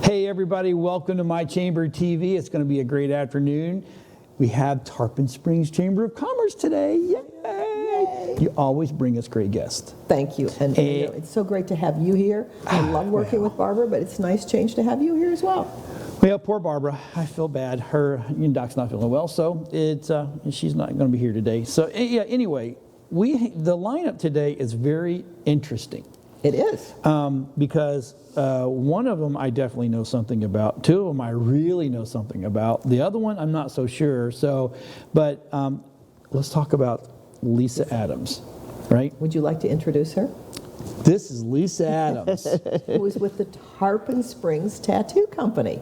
Hey everybody, welcome to My Chamber TV. It's going to be a great afternoon. We have Tarpon Springs Chamber of Commerce today. Yay! You always bring us great guests. Thank you. And you know, it's so great to have you here. I love working with Barbara, but it's a nice change to have you here as well. Well, poor Barbara. I feel bad. Her doc's not feeling well, so she's not going to be here today. So yeah, anyway, the lineup today is very interesting. It is. Because one of them I definitely know something about. Two of them I really know something about. The other one I'm not so sure. But let's talk about Lisa Adams, right? Would you like to introduce her? This is Lisa Adams. Who is with the Tarpon Springs Tattoo Company.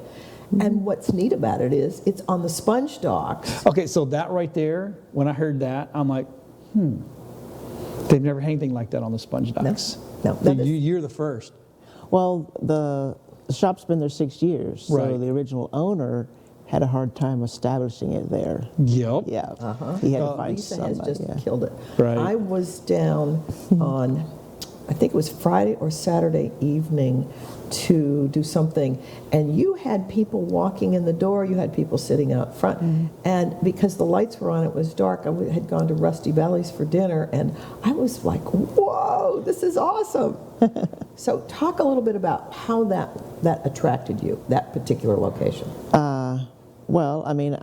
And what's neat about it is it's on the sponge docks. Okay, so that right there, when I heard that, I'm like, they've never had anything like that on the sponge docks. No, you're the first. Well, the shop's been there 6 years, so Right. the original owner had a hard time establishing it there. Yep. Yeah, he had to find Lisa has somebody. just killed it. Right. I was down on, I think it was Friday or Saturday evening to do something, and you had people walking in the door, you had people sitting out front, and because the lights were on, it was dark. I had gone to Rusty Belly's for dinner, and I was like, whoa, this is awesome. So talk a little bit about how that attracted you, that particular location. Well, I mean,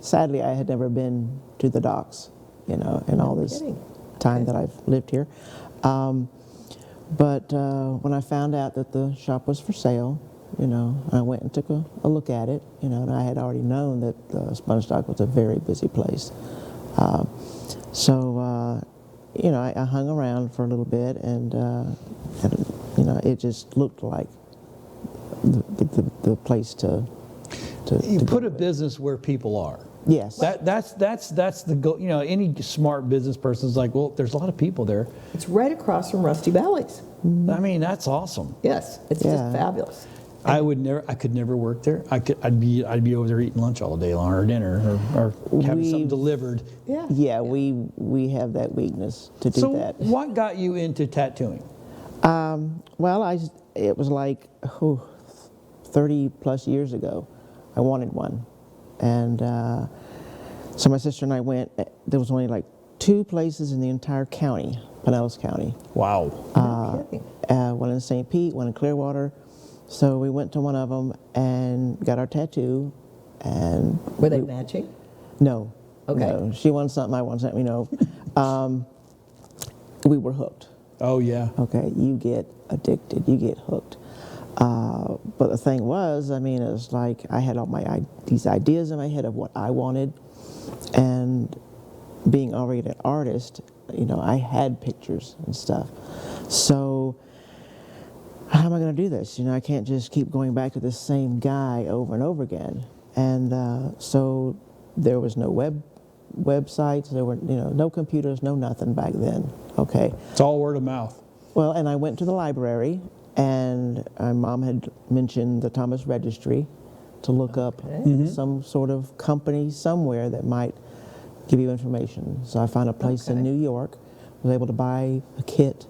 sadly, I had never been to the docks, in all this time that I've lived here. But when I found out that the shop was for sale, I went and took a look at it, and I had already known that the sponge dock was a very busy place. I hung around for a little bit, and it just looked like the place to You put go a business where people are. Yes. That's the goal. Any smart business person is like, well, there's a lot of people there. It's right across from Rusty Belly's. I mean, that's awesome. Yes, it's just fabulous. I could never work there. I'd be over there eating lunch all day long, or dinner, or having something delivered. Yeah. Yeah, we have that weakness to do that. So what got you into tattooing? Well, it was like 30 plus years ago. I wanted one, and so my sister and I went. There was only like 2 places in the entire county, Pinellas County. Wow. No kidding. One in St. Pete, one in Clearwater. So we went to one of them and got our tattoo. And Were they matching? No. Okay. No. She wanted something, I wanted something. We were hooked. Oh yeah. Okay, you get addicted, you get hooked. But the thing was, it was like I had all these ideas in my head of what I wanted, and being already an artist, I had pictures and stuff. So how am I going to do this? I can't just keep going back to the same guy over and over again. And so there was no websites, there were no computers, no nothing back then. Okay. It's all word of mouth. Well, and I went to the library, and my mom had mentioned the Thomas Registry to look up some sort of company somewhere that might give you information. So I found a place in New York, was able to buy a kit,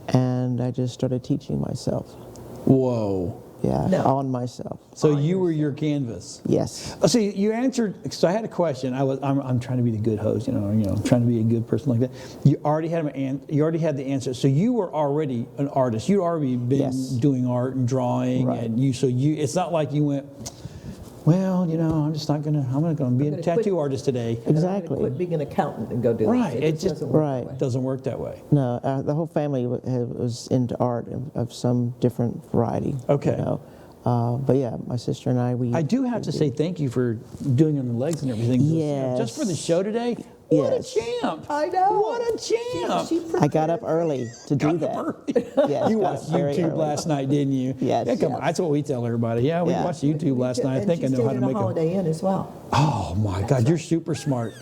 and I just started teaching myself. Whoa. Yeah, on myself. So you were your canvas. Yes. See, you answered. So I had a question. I'm trying to be the good host. I'm trying to be a good person like that. You already had the answer. So you were already an artist. You'd already been doing art and drawing, Right. and it's not like you went, well, I'm going to be a tattoo artist today. Exactly. Quit being an accountant and go do Right. this. It just doesn't work that way. It doesn't work that way. No, the whole family was into art of some different variety. Okay. But yeah, my sister and I do have to say thank you for doing on the legs and everything. Yes. Just for the show today. What a champ! I know. What a champ! I got up early to do that. Yes, You got watched up very YouTube early. last night, didn't you? Yes. Yeah, come on. That's what we tell everybody. Yeah, we Yeah. watched YouTube last night. I think I know how to make a Holiday Inn as well. Oh my God, you're super smart.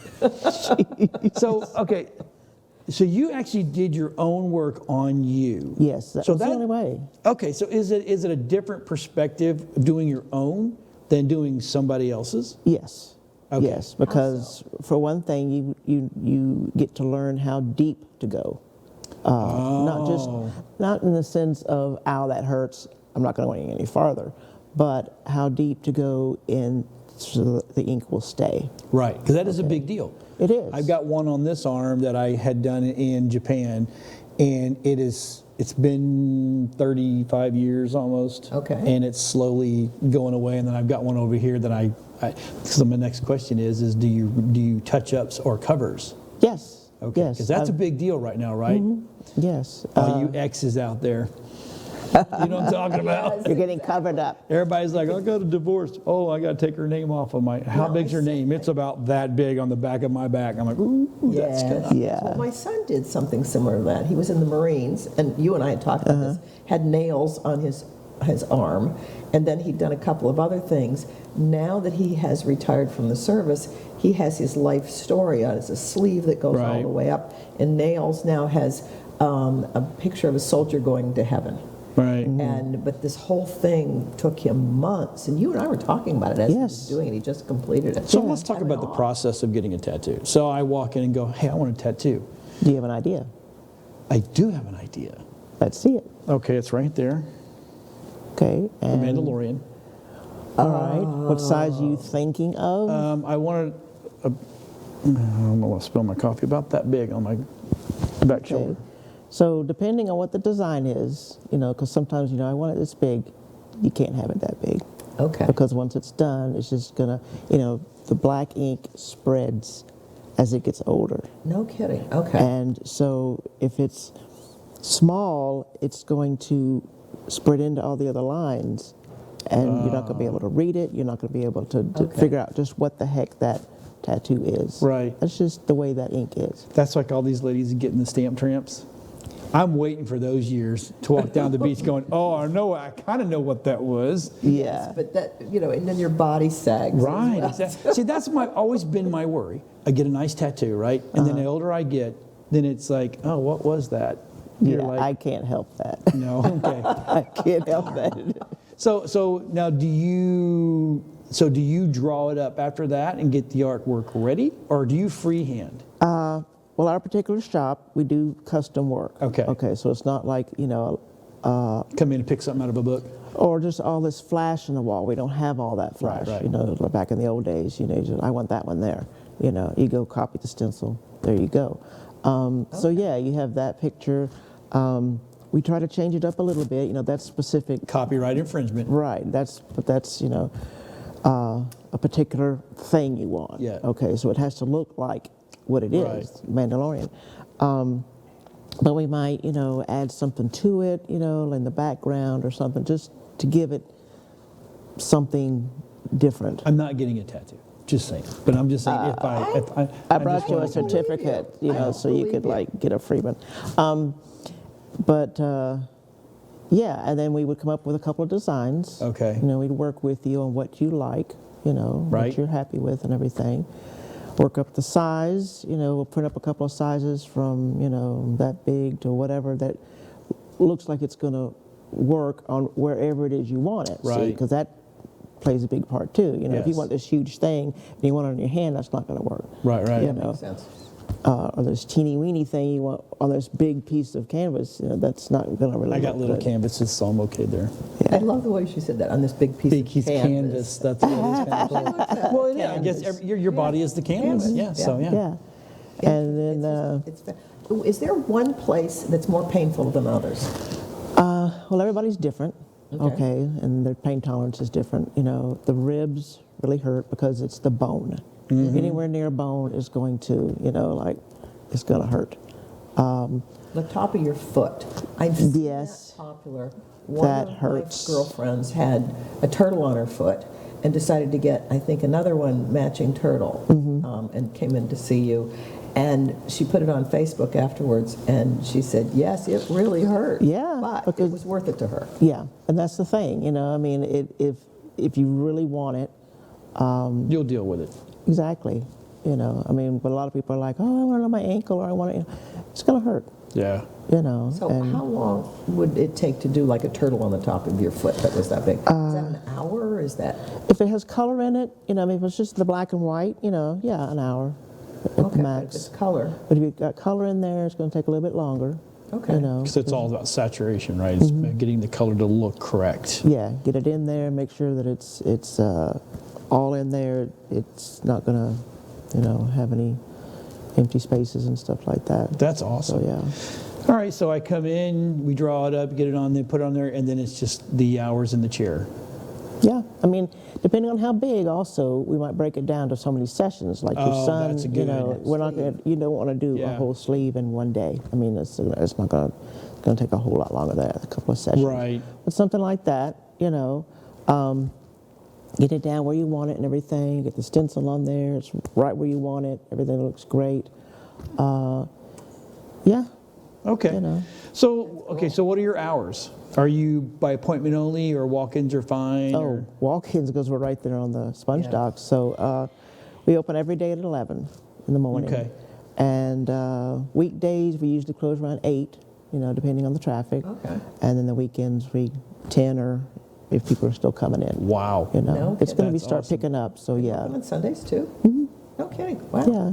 So you actually did your own work on you. Yes, that was the only way. Okay, so is it a different perspective doing your own than doing somebody else's? Yes. Okay. Yes, because for one thing, you get to learn how deep to go. Not in the sense of, ow, that hurts, I'm not going to go any farther, but how deep to go in so that the ink will stay. Right, because that is a big deal. It is. I've got one on this arm that I had done in Japan, and it's been 35 years almost. Okay. And it's slowly going away, and then I've got one over here that so my next question is do you touch-ups or covers? Yes. Okay, Yes. because that's a big deal right now, right? Yes. All you exes out there. You know what I'm talking about? You're getting covered up. Everybody's like, I got a divorce. Oh, I got to take her name off of my. How big's her name? It's about that big on the back of my back. I'm like, ooh, that's Yes. good. Yeah. Well, my son did something similar to that. He was in the Marines, and you and I had talked about this, had nails on his arm, and then he'd done a couple of other things. Now that he has retired from the service, he has his life story on. It's a sleeve that goes all Right. the way up, and nails now has a picture of a soldier going to heaven. Right. But this whole thing took him months, and you and I were talking about it as he was Yes. doing it. He just completed it. So let's talk about the process of getting a tattoo. So I walk in and go, hey, I want a tattoo. Do you have an idea? I do have an idea. Let's see it. Okay, it's right there. Okay. The And, Mandalorian. all right. What size are you thinking of? I wanted I don't know, I'll spill my coffee about that big on my back shoulder. Okay. So depending on what the design is, because sometimes, I want it this big, you can't have it that big. Okay. Because once it's done, it's just gonna, the black ink spreads as it gets older. No kidding. Okay. And so if it's small, it's going to spread into all the other lines, and you're not going to be able to read it. You're not going to be able to Okay. figure out just what the heck that tattoo is. Right. That's just the way that ink is. That's like all these ladies getting the stamp tramps. I'm waiting for those years to walk down the beach going, oh, I kind of know what that was. Yeah. But that, and then your body sags. as Right. well. Exactly. See, that's always been my worry. I get a nice tattoo, right? And then the older I get, then it's like, oh, what was that? You're Yeah, like, I can't help that. no, okay. I can't help that. So now do you draw it up after that and get the artwork ready, or do you freehand? Well, our particular shop, we do custom work. Okay. Okay, so it's not like, Come in and pick something out of a book? or just all this flash in the wall. We don't have all that flash. Right. Back in the old days, I want that one there. You go copy the stencil, there you go. So yeah, you have that picture. We try to change it up a little bit. That's specific. Copyright infringement. Right. That's a particular thing you want. Yeah. Okay. So it has to look like what it is, Right. Mandalorian. But we might, add something to it, in the background or something, just to give it something different. I'm not getting a tattoo. Just saying. But I'm just saying if I I brought just you a wanna- certificate, I so you could believe you. get a free one. Yeah, and then we would come up with a couple of designs. Okay. We'd work with you on what you like, Right. what you're happy with and everything. Work up the size, we'll print up a couple of sizes from, that big to whatever that looks like it's going to work on wherever it is you want it. Right. Because that plays a big part too. If you Yes. want this huge thing and you want it on your hand, that's not going to work. Right. Makes sense. Or this teeny weeny thing you want on this big piece of canvas, that's not going to really I got look little good. canvases, so I'm okay there. I love the way she said that, on this big piece Big of piece of canvas. canvas. That's what it is. Kind of cool. Well, yeah, I guess Canvas. your body is the canvas. Canvas, Yeah. So yeah. Yeah. And then, Is there one place that's more painful than others? well, everybody's different, okay, and their pain tolerance is different. The ribs really hurt because it's the bone. Anywhere near a bone is going to, it's going to hurt. The top of your foot. I've seen Yes. that popular. One That of hurts. my girlfriends had a turtle on her foot and decided to get, I think, another one matching turtle, and came in to see you. And she put it on Facebook afterwards, and she said, yes, it really hurt. Yeah, But it because- was worth it to her. Yeah, and that's the thing, if you really want it, You'll deal with it. exactly, but a lot of people are like, oh, I want it on my ankle, or I want it, it's going to hurt, Yeah. So and how long would it take to do like a turtle on the top of your foot that was that big? Is that an hour, or is that? if it has color in it, if it's just the black and white, yeah, an hour at Okay, the but if it's max. color. But if you've got color in there, it's going to take a little bit longer. Okay. You know, Because it's all about saturation, right? It's getting the color to look correct. yeah, get it in there, make sure that it's all in there. It's not gonna, have any empty spaces and stuff like that. That's awesome. So yeah. All right, so I come in, we draw it up, get it on there, put it on there, and then it's just the hours in the chair. Yeah, I mean, depending on how big, also we might break it down to so many sessions. Like your Oh, son, that's a good idea. we're not gonna, you don't want to do a Yeah. whole sleeve in one day. I mean, it's not gonna take a whole lot longer than that, a couple of sessions. Right. But something like that, get it down where you want it and everything. Get the stencil on there. It's right where you want it. Everything looks great. Yeah. Okay. You know. So what are your hours? Are you by appointment only, or walk-ins are fine? Oh, or- walk-ins, because we're right there on the sponge Yeah. docks. So we open every day at 11 in the morning. Okay. And weekdays, we usually close around 8, depending on the traffic. Okay. And then the weekends, we 10, or if people are still coming in. Wow. No It's going to be That's start awesome. picking up, so yeah. On Sundays too? No kidding. Wow. Yeah.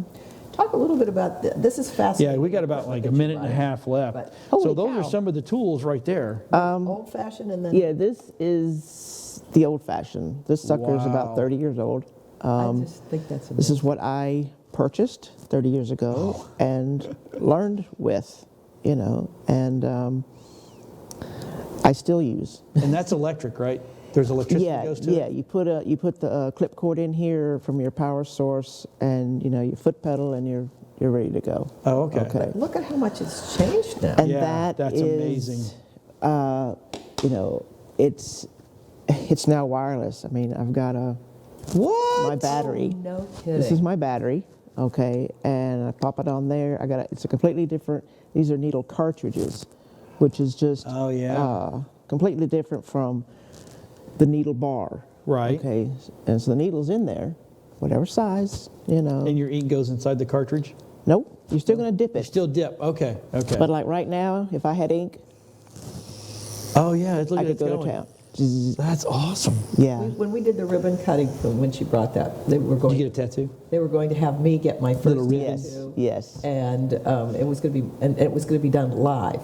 Talk a little bit about this. Is fascinating. Yeah, we got about like a minute and a half left. But- So Holy those are cow. some of the tools right there. Old fashioned and then Yeah, this is the old-fashioned. This sucker is Wow. about 30 years old. I just think that's This is what I purchased 30 years ago and learned with, and I still use. And that's electric, right? There's electricity that goes to Yeah. it? You put the clip cord in here from your power source, and your foot pedal, and you're ready to go. Oh, okay. Okay. Look at how much it's changed now. And Yeah, that's amazing. It's now wireless. I mean, I've got What? my battery. No kidding. This is my battery, okay, and I pop it on there. It's a completely different. These are needle cartridges, which is just Oh, yeah. completely different from the needle bar. Right. Okay, and so the needle's in there, whatever size, And your ink goes inside the cartridge? Nope, you're still gonna dip it. Still dip. Okay. Okay. But like right now, if I had ink, oh, yeah. Look I at could it go going. to town. Zzz. That's awesome. Yeah. When we did the ribbon cutting, when she brought that, they were Did going. you get a tattoo? They were going to have me get my first Little ribbons. tattoo. Yes. And it was going to be done live.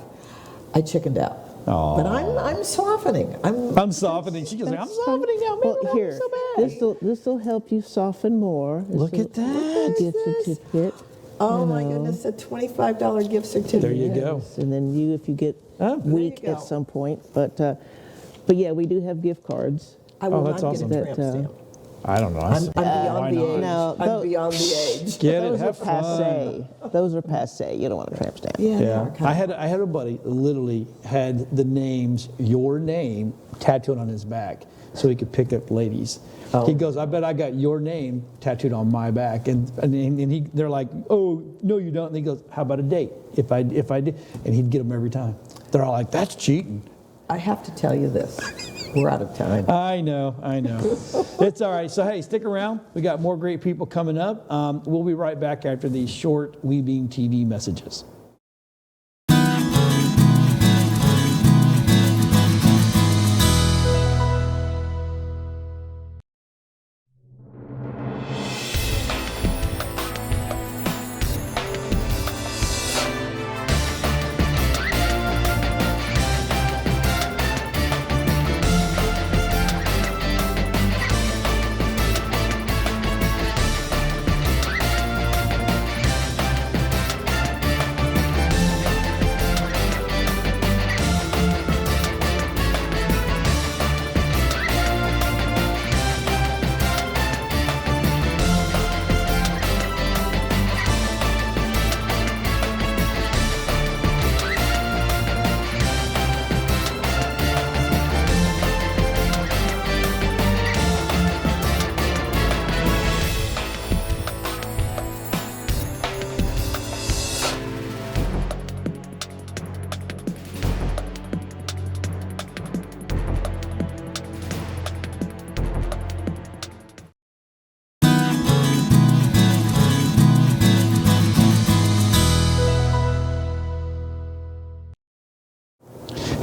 I chickened out. Aw. But I'm softening. I'm softening. She goes, I'm softening now. Man, Well, I'm here, so bad. this will help you soften more. Look at that. Gift certificate. Oh my goodness, a $25 gift certificate. There you go. And then if you get Oh. weak There you at go. some point, but yeah, we do have gift cards. I will Oh, that's not awesome. get a tramp That, stamp. I don't know. I'm Why beyond the not? age. No, I'm beyond the age. Get it. Those are Have fun. passe. Those are passe. You don't want a tramp stamp. Yeah, they Yeah, are kind I had a buddy literally had the names, your name, tattooed on his back, so he could pick up ladies. Oh. He goes, I bet I got your name tattooed on my back, and they're like, oh no you don't. And he goes, how about a date? If I did, and he'd get them every time. They're all like, that's cheating. I have to tell you this. We're out of time. I know. It's all right. So hey, stick around. We got more great people coming up. We'll be right back after these short WeBeamTV messages.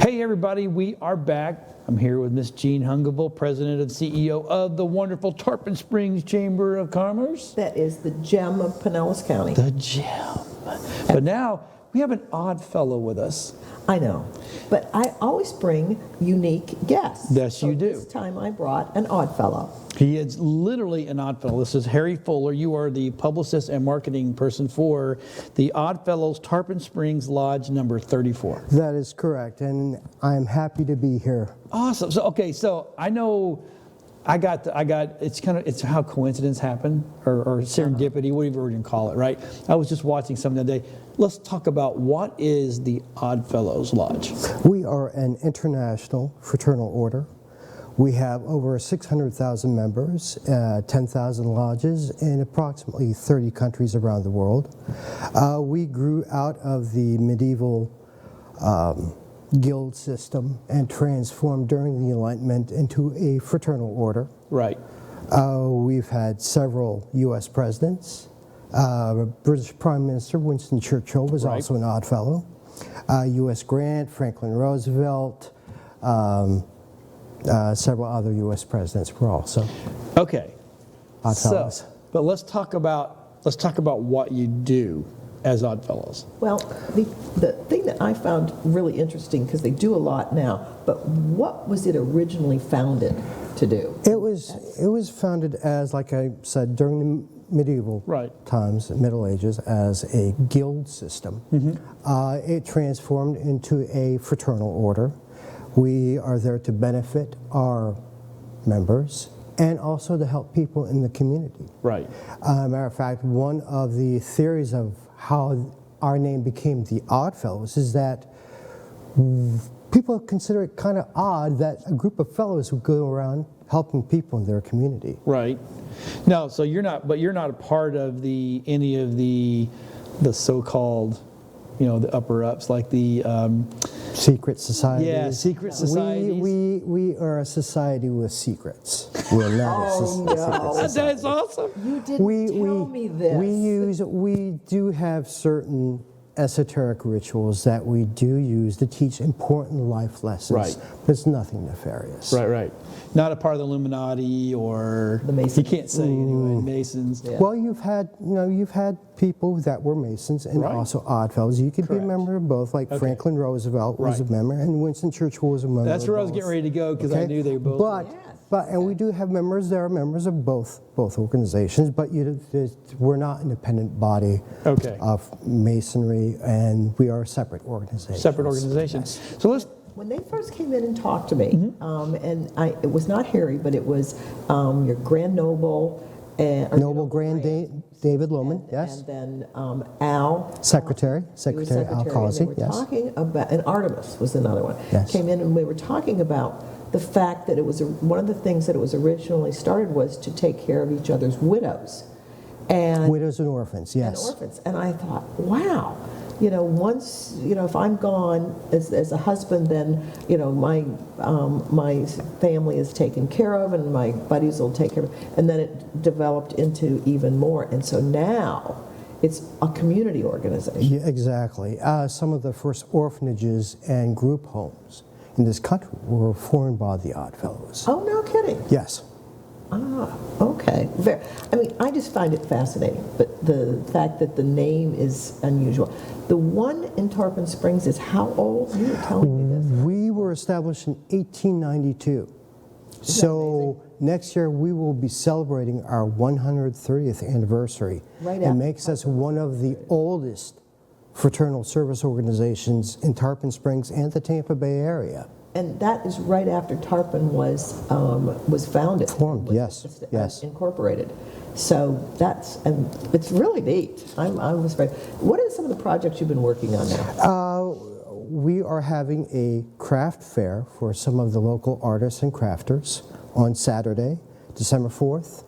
Hey everybody, we are back. I'm here with Miss Jean Hungeville, President and CEO of the wonderful Tarpon Springs Chamber of Commerce. That is the gem of Pinellas County. The gem. But now we have an odd fellow with us. I know, but I always bring unique guests. Yes, you do. This time I brought an odd fellow. He is literally an odd fellow. This is Harry Fuller. You are the publicist and marketing person for the Odd Fellows Tarpon Springs Lodge number 34. That is correct, and I'm happy to be here. Awesome. So, okay, so I know it's how coincidence happened or serendipity, whatever we're going to call it, right? I was just watching something the other day. Let's talk about what is the Odd Fellows Lodge. We are an international fraternal order. We have over 600,000 members, 10,000 lodges in approximately 30 countries around the world. We grew out of the medieval guild system and transformed during the Enlightenment into a fraternal order. Right. We've had several U.S. presidents. British Prime Minister Winston Churchill was also an odd fellow. U.S. Grant, Franklin Roosevelt, several other U.S. presidents were also Okay. odd fellows. But let's talk about what you do as Odd Fellows. Well, the thing that I found really interesting, because they do a lot now, but what was it originally founded to do? It was founded as, like I said, during the medieval times, Middle Ages, as a guild system. It transformed into a fraternal order. We are there to benefit our members and also to help people in the community. Right. Matter of fact, one of the theories of how our name became the Odd Fellows is that people consider it kind of odd that a group of fellows would go around helping people in their community. Right. No, so you're not a part of any of the so-called, the upper ups, like the secret societies. Yeah, secret societies. We are a society with secrets. We're not a secret society. That's awesome. You didn't tell me this. We do have certain esoteric rituals that we do use to teach important life lessons. Right. But it's nothing nefarious. Right. Not a part of the Illuminati or The Masons. You can't say anyway. Masons. Yeah. Well, you've had people that were Masons and also Odd Fellows. You could be a member of both, like Franklin Roosevelt was a member, and Winston Churchill was a member. That's where I was getting ready to go because I knew they were both. But we do have members that are members of both organizations, but we're not an independent body of Masonry, and we are separate organizations. Separate organizations. Yes. So let's. When they first came in and talked to me, and it was not Harry, but it was your Grand Noble. Noble Grand David Lohman, yes. And then Al. Secretary Al Causey, and they were talking about, and Artemis was another one. Yes. Came in and we were talking about the fact that it was one of the things that it was originally started was to take care of each other's widows. And widows and orphans, yes. And orphans. And I thought, wow, once, if I'm gone as a husband, then, my family is taken care of and my buddies will take care of it. And then it developed into even more. And so now it's a community organization. Yeah, exactly. Some of the first orphanages and group homes in this country were formed by the Odd Fellows. Oh, no kidding. Yes. Ah, okay. I just find it fascinating, but the fact that the name is unusual. The one in Tarpon Springs is how old? You were telling me this. We were established in 1892. So next year we will be celebrating our 130th anniversary. It makes us one of the oldest fraternal service organizations in Tarpon Springs and the Tampa Bay area. And that is right after Tarpon was founded. Formed, yes. Incorporated. So it's really neat. I was very. What are some of the projects you've been working on now? We are having a craft fair for some of the local artists and crafters on Saturday, December 4th.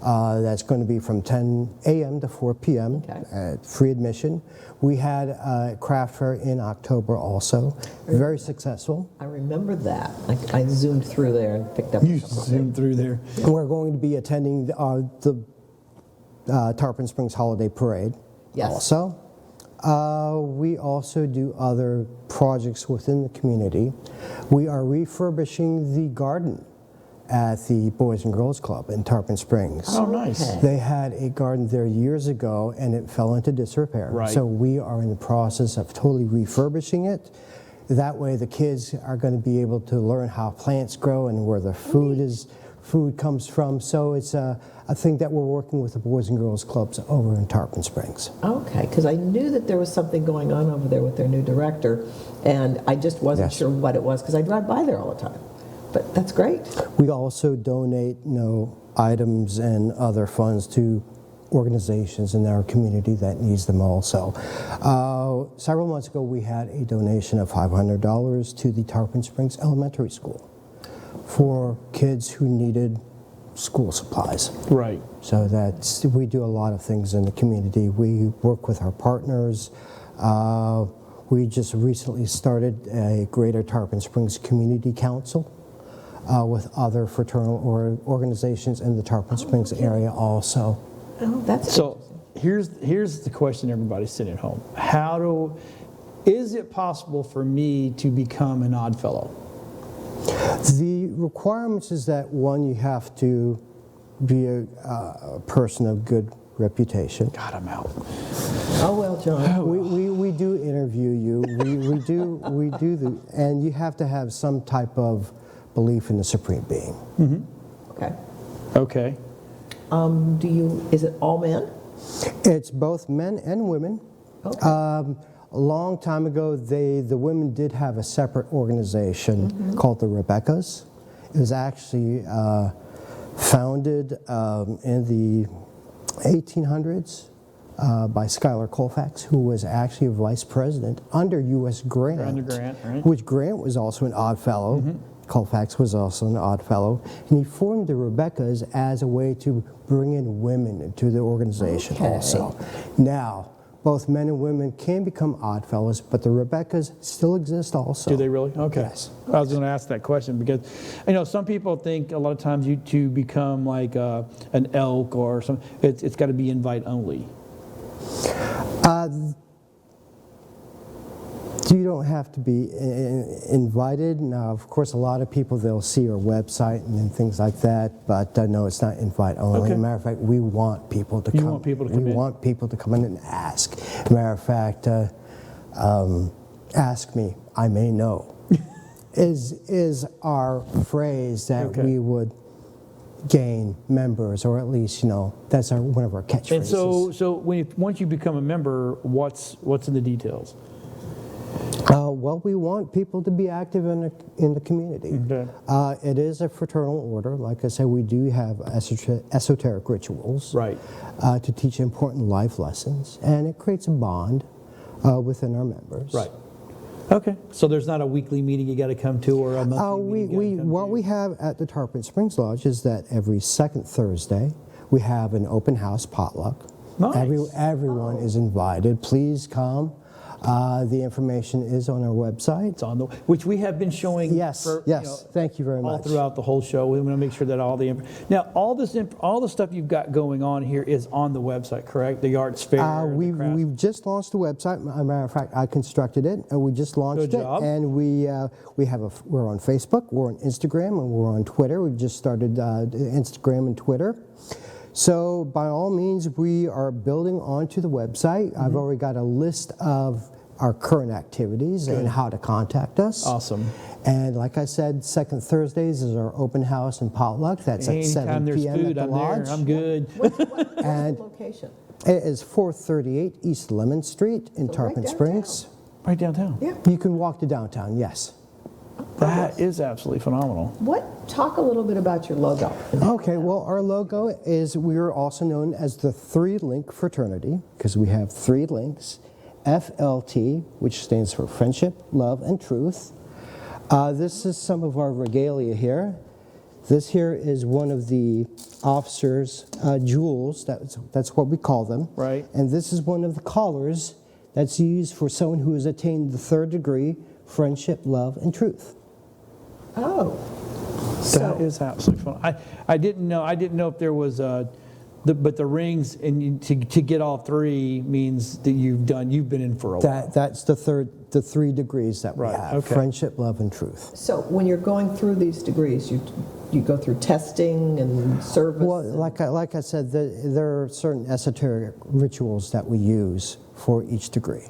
That's going to be from 10 a.m. to 4 p.m. At free admission. We had a craft fair in October also, very successful. I remember that. I zoomed through there and picked up. You zoomed through there. And we're going to be attending the Tarpon Springs Holiday Parade. Yes. Also, we also do other projects within the community. We are refurbishing the garden at the Boys and Girls Club in Tarpon Springs. Oh, nice. Okay. They had a garden there years ago, and it fell into disrepair. Right. So we are in the process of totally refurbishing it. That way the kids are going to be able to learn how plants grow and where the food comes from. So it's a thing that we're working with the Boys and Girls Clubs over in Tarpon Springs. Okay, because I knew that there was something going on over there with their new director, and I just wasn't Yes. sure what it was because I drive by there all the time. But that's great. We also donate, items and other funds to organizations in our community that needs them also. Several months ago, we had a donation of $500 to the Tarpon Springs Elementary School for kids who needed school supplies. Right. So we do a lot of things in the community. We work with our partners. We just recently started a Greater Tarpon Springs Community Council with other fraternal organizations in the Tarpon Springs area also. Oh, that's So here's the question everybody's sitting at home. Is it possible for me to become an Odd Fellow? The requirements is that, one, you have to be a person of good reputation. God, I'm out. Oh, well, John. We do interview you. We do and you have to have some type of belief in the Supreme Being. Okay. Okay. Is it all men? It's both men and women. Okay. A long time ago, the women did have a separate organization called the Rebeccas. It was actually founded in the 1800s by Schuyler Colfax, who was actually a vice president under U.S. Grant, Under Grant, right. which Grant was also an odd fellow. Colfax was also an odd fellow. And he formed the Rebeccas as a way to bring in women into the organization Okay. also. Now, both men and women can become odd fellows, but the Rebeccas still exist also. Do they really? Okay. Yes. I was going to ask that question because, some people think a lot of times to become like an elk or something, it's got to be invite only. You don't have to be invited. Now, of course, a lot of people, they'll see our website and things like that, but no, it's not invite only. Okay. As a matter of fact, we want people to You come. want people to come We in. want people to come in and ask. As a matter of fact, ask me, I may know, is our phrase that Okay. we would gain members, or at least, that's one of our catchphrases. And so once you become a member, what's in the details? Well, we want people to be active in the community. Okay. It is a fraternal order. Like I said, we do have esoteric rituals Right. To teach important life lessons, and it creates a bond within our members. Right. Okay. So there's not a weekly meeting you got to come to or a monthly meeting you gotta come What to? we have at the Tarpon Springs Lodge is that every second Thursday we have an open house potluck. Nice. Everyone is invited. Please come. The information is on our website. It's on which we have been showing. Yes, for, yes. Thank you very all much. throughout the whole show. We want to make sure that all the stuff you've got going on here is on the website, correct? The arts fair. the crafts. We've just launched the website. As a matter of fact, I constructed it, and we just launched Good job. it. And we're on Facebook, we're on Instagram, and we're on Twitter. We've just started Instagram and Twitter. So by all means, we are building onto the website. I've already got a list of our current activities and how to contact us. Awesome. And like I said, second Thursdays is our open house and potluck. That's at 7 Anytime there's p.m. at food, the I'm lodge. there. I'm good. What's the location? It is 438 East Lemon Street in So right Tarpon downtown. Springs. Right downtown. Yeah. You can walk to downtown, yes. That is absolutely phenomenal. Talk a little bit about your logo. Okay, well, our logo is, we are also known as the Three-Link Fraternity, because we have 3 links. FLT, which stands for Friendship, Love, and Truth. This is some of our regalia here. This here is one of the officers' jewels. That's what we call them. Right. And this is one of the collars that's used for someone who has attained the 3rd degree, Friendship, Love, and Truth. Oh. That is absolutely fun. I didn't know if there was but the rings and to get all three means that you've been in for a while. That's the 3 degrees that we Right, have: okay. friendship, love, and truth. So when you're going through these degrees, you go through testing and service? Well, like I said, there are certain esoteric rituals that we use for each degree.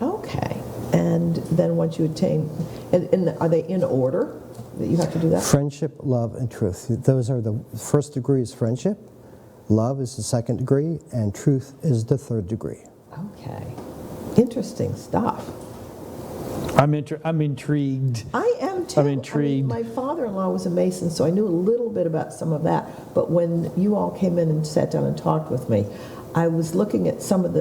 Okay. And then once you attain, and are they in order that you have to do that? Friendship, love, and truth. Those are the first degree is friendship, love is the second degree, and truth is the third degree. Okay. Interesting stuff. I'm intrigued. I am too. I'm intrigued. My father-in-law was a Mason, so I knew a little bit about some of that. But when you all came in and sat down and talked with me, I was looking at some of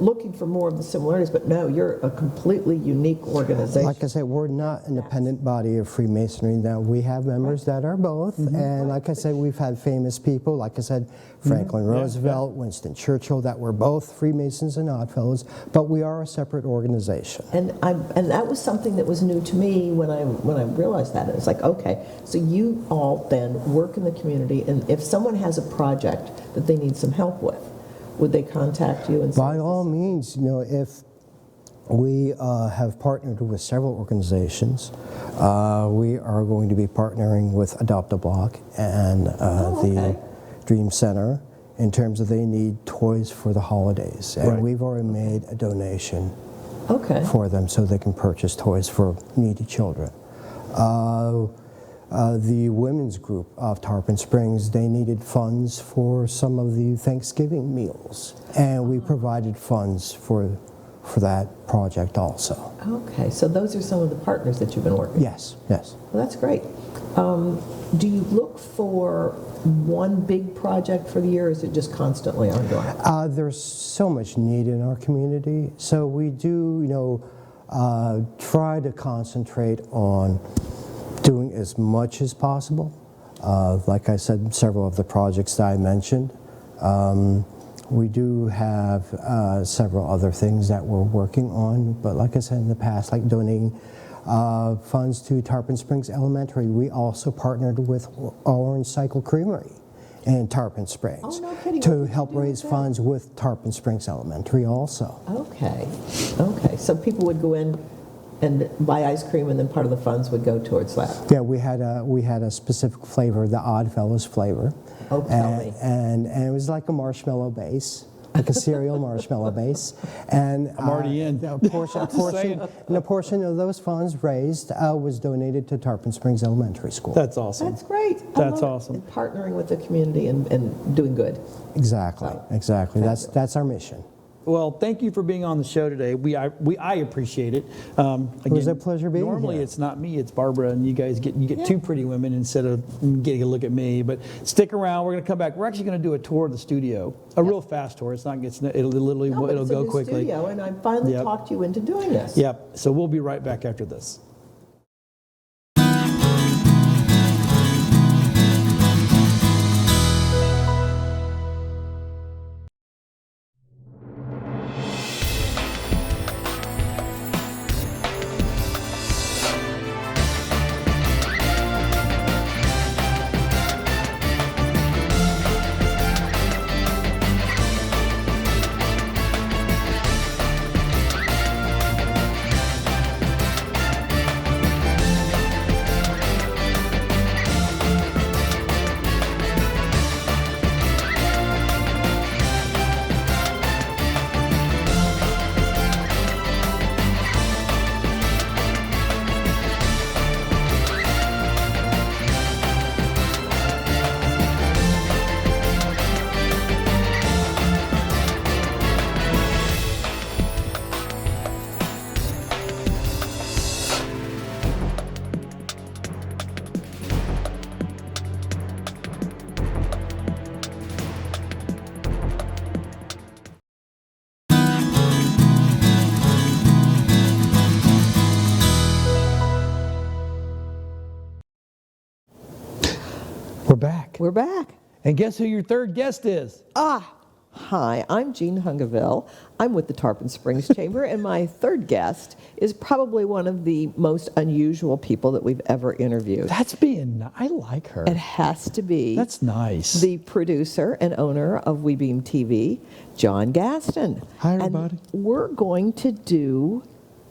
looking for more of the similarities, but no, you're a completely unique organization. Like I said, we're not an independent body of Freemasonry. Now, we have members that are both, and like I said, we've had famous people, like I said, Franklin Roosevelt, Winston Churchill, that were both Freemasons and Oddfellows, but we are a separate organization. And that was something that was new to me when I realized that. It's like, okay, so you all then work in the community, and if someone has a project that they need some help with, would they contact you and say? By all means, if we have partnered with several organizations, we are going to be partnering with Adopt a Block and the Dream Center in terms of they need toys for the holidays. And Right. we've already made a donation for them so they can purchase toys for needy children. The women's group of Tarpon Springs, they needed funds for some of the Thanksgiving meals, and we provided funds for that project also. Okay, so those are some of the partners that you've been working with. Yes, yes. Well, that's great. Do you look for one big project for the year, or is it just constantly ongoing? There's so much need in our community, so we do, try to concentrate on doing as much as possible. Like I said, several of the projects that I mentioned. We do have several other things that we're working on, but like I said in the past, like donating funds to Tarpon Springs Elementary. We also partnered with Orange Cycle Creamery in Tarpon Springs Oh, no kidding. What to did you help do with raise that? funds with Tarpon Springs Elementary also. Okay, so people would go in and buy ice cream, and then part of the funds would go towards that. Yeah, we had a specific flavor, the Oddfellows flavor. Oh, tell me. And it was like a marshmallow base, like a cereal marshmallow base. And I'm already in. A portion of those funds raised was donated to Tarpon Springs Elementary School. That's awesome. That's great. I That's love it. awesome. And partnering with the community and doing good. Exactly, exactly. That's our mission. Well, thank you for being on the show today. I appreciate it. Again, It was a pleasure being normally here. it's not me, it's Barbara, and you guys get two pretty women instead of getting a look at me. But stick around. We're going to come back. We're actually going to do a tour of the studio, a real fast tour. It'll literally No, but it'll it's a go new quickly. studio, and I finally Yep. talked you into doing this. Yep. So we'll be right back after this. We're back. We're back. And guess who your third guest is? Hi, I'm Jean Hungeville. I'm with the Tarpon Springs Chamber, and my third guest is probably one of the most unusual people that we've ever interviewed. That's I like her. It has to be That's nice. the producer and owner of WeBeamTV, John Gaston. Hi, everybody. And we're going to do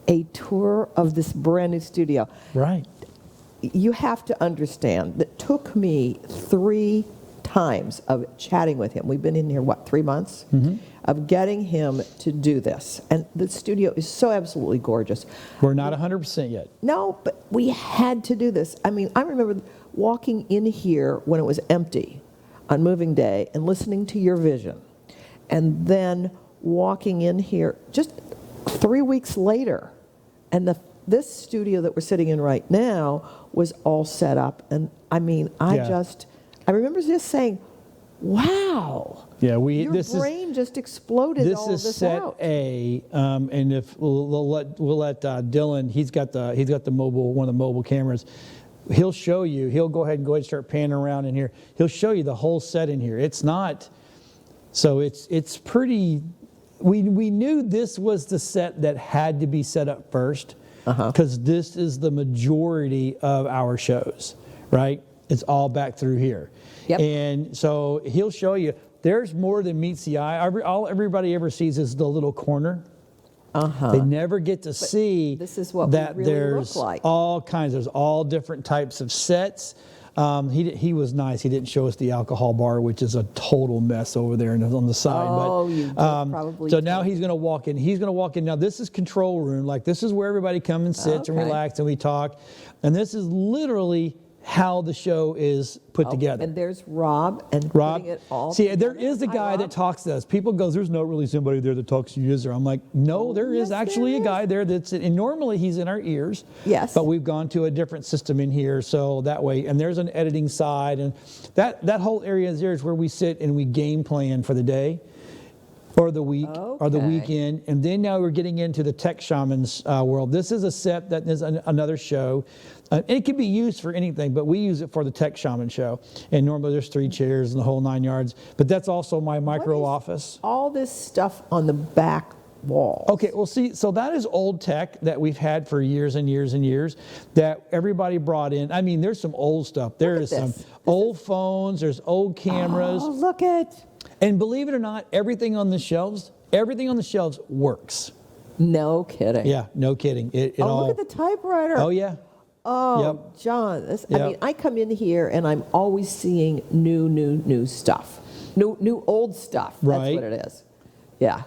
a tour of this brand new studio. Right. You have to understand that took me 3 times of chatting with him. We've been in here, 3 months? Of getting him to do this. And the studio is so absolutely gorgeous. We're not 100% yet. No, but we had to do this. I mean, I remember walking in here when it was empty on moving day and listening to your vision. And then walking in here just 3 weeks later. And this studio that we're sitting in right now was all set up. And I mean, I remember just saying, wow. Yeah, Your brain just exploded all This this is set out. A, and if we'll let Dylan, he's got the mobile, one of the mobile cameras. He'll show you. He'll go ahead and start panning around in here. He'll show you the whole set in here. It's not, so it's pretty. We knew this was the set that had to be set up first, because this is the majority of our shows, right? It's all back through here. Yep. And so he'll show you, there's more than meets the eye. All everybody ever sees is the little corner. They never get to see this is what that we really there's look like. all kinds, there's all different types of sets. He was nice. He didn't show us the alcohol bar, which is a total mess over there and on the side. Oh, you probably So now he's going to walk in. He's going to walk in. Now this is control room. Like this is where everybody comes and sits and relax and we talk. And this is literally how the show is put together. And there's Rob and Rob, putting it all see, together. there is a Hi, guy Rob. that talks to us. People goes, there's not really somebody there that talks to you, is there? I'm like, no, there is yes, actually there a guy there that's, and normally he's in our ears. Yes. But we've gone to a different system in here, so that way, and there's an editing side, and that whole area is there is where we sit and we game plan for the day, or the week, or the Okay. weekend, and then now we're getting into the tech shamans world. This is a set that is another show. It can be used for anything, but we use it for the tech shaman show. And normally there's 3 chairs and the whole 9 yards. But that's also my micro office. All this stuff on the back wall. Okay, well, see, so that is old tech that we've had for years and years and years that everybody brought in. I mean, there's some old stuff. There is some old phones. There's old cameras. Oh, look at. And believe it or not, everything on the shelves works. No kidding. Yeah, no kidding. It all. Look at the typewriter. Oh, yeah. Oh, John, I Yep. mean, I come in here and I'm always seeing new stuff, new old stuff. Right. That's what it is. Yeah,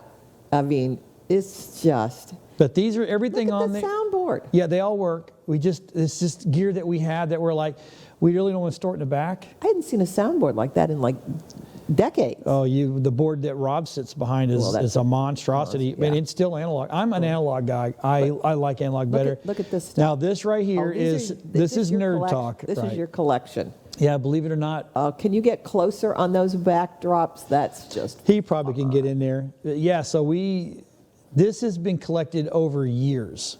I mean, it's just. But these are everything Look at on the there. soundboard. Yeah, they all work. It's just gear that we had that we're like, we really don't want to store it in the back. I hadn't seen a soundboard like that in like decades. Oh, the board that Rob sits behind is a monstrosity, yeah. and it's still analog. I'm an analog guy. I like analog better. Look at this stuff. Now this right here this is your nerd collection. talk. This right? is your collection. Yeah, believe it or not. Can you get closer on those backdrops? That's just. He probably can get in there. Yeah, so this has been collected over years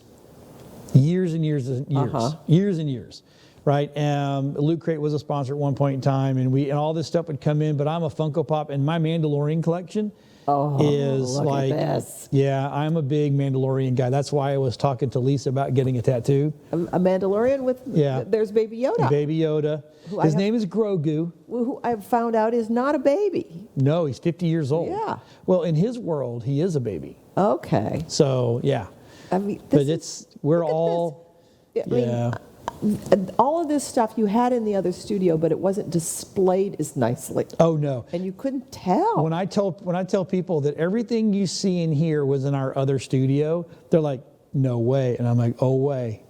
and years and years, years and years. Right, Loot Crate was a sponsor at one point in time, and all this stuff would come in. But I'm a Funko Pop, and my Mandalorian collection is look like, at this. yeah, I'm a big Mandalorian guy. That's why I was talking to Lisa about getting a tattoo. A Mandalorian with. Yeah. There's Baby Yoda. Baby Yoda. His name is Grogu. Who I've found out is not a baby. No, he's 50 years old. Yeah. Well, in his world, he is a baby. Okay. So yeah, I mean, but look we're at all this. I mean, all of this stuff you had in the other studio, but it wasn't displayed as nicely. Oh no. And you couldn't tell. When I tell people that everything you see in here was in our other studio, they're like, no way. And I'm like, oh way,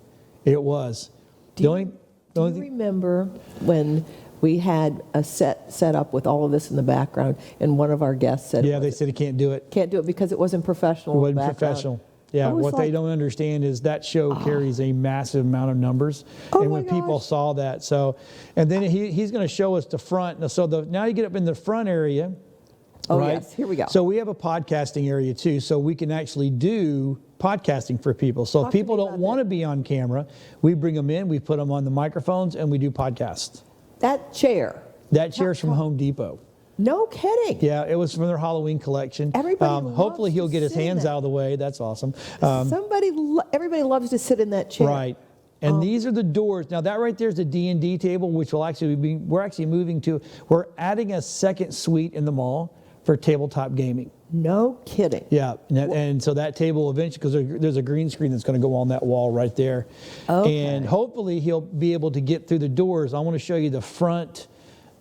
it was. Do you remember when we had a set up with all of this in the background, and one of our guests said, yeah, they said he can't do it. can't do it because it wasn't professional. It wasn't background. professional. Yeah, I was what they like, don't understand is that show carries a massive amount of numbers. Oh and my when people gosh. saw that, and then he's going to show us the front. So now you get up in the front area. Oh, right? yes, here we go. So we have a podcasting area too, so we can actually do podcasting for people. So if people don't want to be on camera, we bring them in, we put them on the microphones, and we do podcasts. That chair. That chair's from Home Depot. No kidding. Yeah, it was from their Halloween collection. Everybody loves hopefully he'll to get his sit in hands that. out of the way. That's awesome. Everybody loves to sit in that chair. Right. And these are the doors. Now that right there is a D&D table, which will actually be, we're adding a second suite in the mall for tabletop gaming. No kidding. Yeah, and so that table eventually, because there's a green screen that's going to go on that wall right there. Okay. And hopefully he'll be able to get through the doors. I want to show you the front